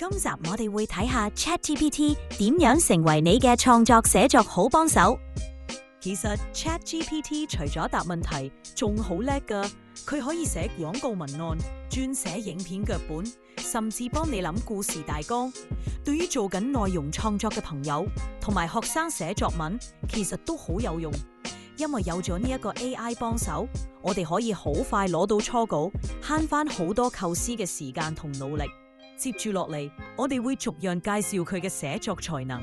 今集我哋會睇下 ChatGPT 點樣成為你嘅創作寫作好幫手。其實 ChatGPT 除咗答問題，仲好叻㗎。佢可以寫廣告文案、專寫影片腳本，甚至幫你諗故事大綱。對於做緊內容創作嘅朋友同埋學生寫作文，其實都好有用。因為有咗呢一個 AI 幫手，我哋可以好快攞到初稿，慳翻好多構思嘅時間同努力。接住落嚟，我哋會逐樣介紹佢嘅寫作才能。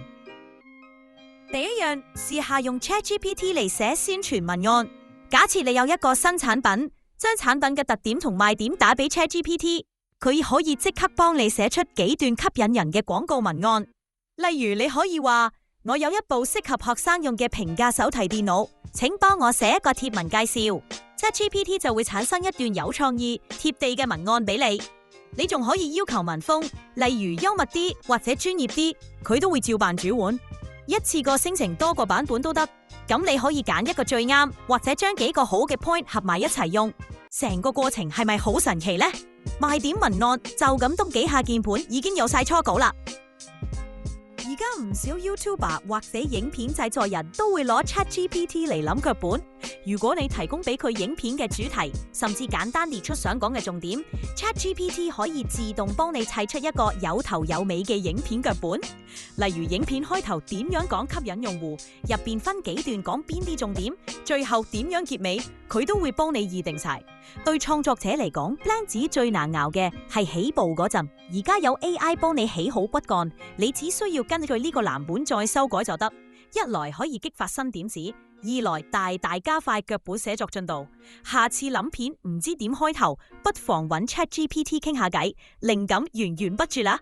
第一樣，試下用 ChatGPT 嚟寫宣傳文案。假設你有一個新產品，將產品嘅特點同賣點打俾 ChatGPT， 佢可以即刻幫你寫出幾段吸引人嘅廣告文案。例如，你可以話：我有一部適合學生用嘅平價手提電腦，請幫我寫一個貼文介紹。ChatGPT 就會產生一段有創意、貼地嘅文案俾你。你仲可以要求文風，例如幽默啲或者專業啲，佢都會照辦煮碗。一次過生成多個版本都得。咁你可以揀一個最啱，或者將幾個好嘅 point 合埋一齊用。成個過程係咪好神奇呢？賣點文案就咁篤幾下鍵盤，已經有晒初稿啦。而家唔少 YouTuber 或者影片製作人都會攞 ChatGPT 嚟諗腳本。如果你提供俾佢影片嘅主題，甚至簡單列出想講嘅重點， ChatGPT 可以自動幫你砌出一個有頭有尾嘅影片腳本。例如影片開頭點樣講吸引用戶，入邊分幾段講邊啲重點，最後點樣結尾，佢都會幫你擬定晒。對創作者嚟講，plan 紙最難熬嘅係起步嗰陣。而家有 AI 幫你起好骨幹，你只需要根據呢個藍本再修改就得。一來可以激發新點子，二來大大加快腳本寫作進度。下次諗片唔知點開頭，不妨揾 ChatGPT 傾下偈，靈感源源不絕啦。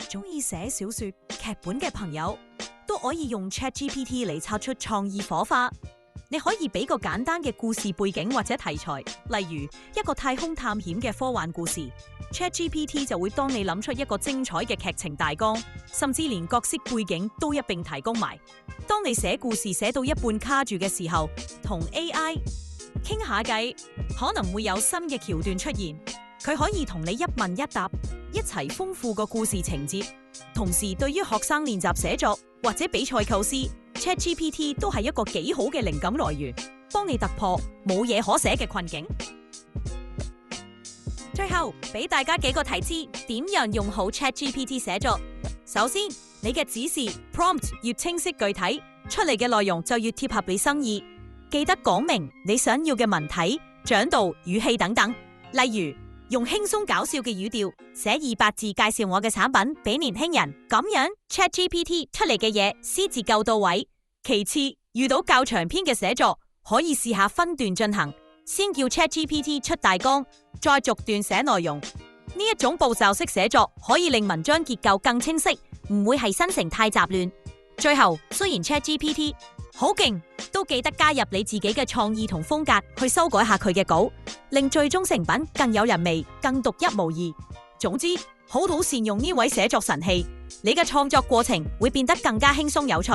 中意寫小說、劇本嘅朋友都可以用 ChatGPT 嚟擦出創意火花。你可以俾個簡單嘅故事背景或者題材，例如一個太空探險嘅科幻故事， ChatGPT 就會幫你諗出一個精彩嘅劇情大綱，甚至連角色背景都一併提供埋。當你寫故事寫到一半卡住嘅時候，同 AI 傾下偈，可能會有新嘅橋段出現。佢可以同你一問一答，一齊豐富個故事情節。同時，對於學生練習寫作或者比賽構思，ChatGPT 都係一個幾好嘅靈感來源，幫你突破冇嘢可寫嘅困境。最後俾大家幾個提示，點樣用好 ChatGPT 寫作。首先，你嘅指示 prompt 越清晰具體，出嚟嘅內容就越貼合你心意。記得講明你想要嘅文體、長度、語氣等等。例如，用輕鬆搞笑嘅語調寫200字介紹我嘅產品俾年輕人，咁樣 ChatGPT 出嚟嘅嘢先至夠到位。其次，遇到較長篇嘅寫作，可以試下分段進行，先叫 ChatGPT 出大綱，再逐段寫內容。呢一種步驟式寫作可以令文章結構更清晰，唔會係生成太雜亂。最後，雖然 ChatGPT 好勁，都記得加入你自己嘅創意同風格去修改下佢嘅稿，令最終成品更有人味、更獨一無二。總之，好好善用呢位寫作神器，你嘅創作過程會變得更加輕鬆有趣。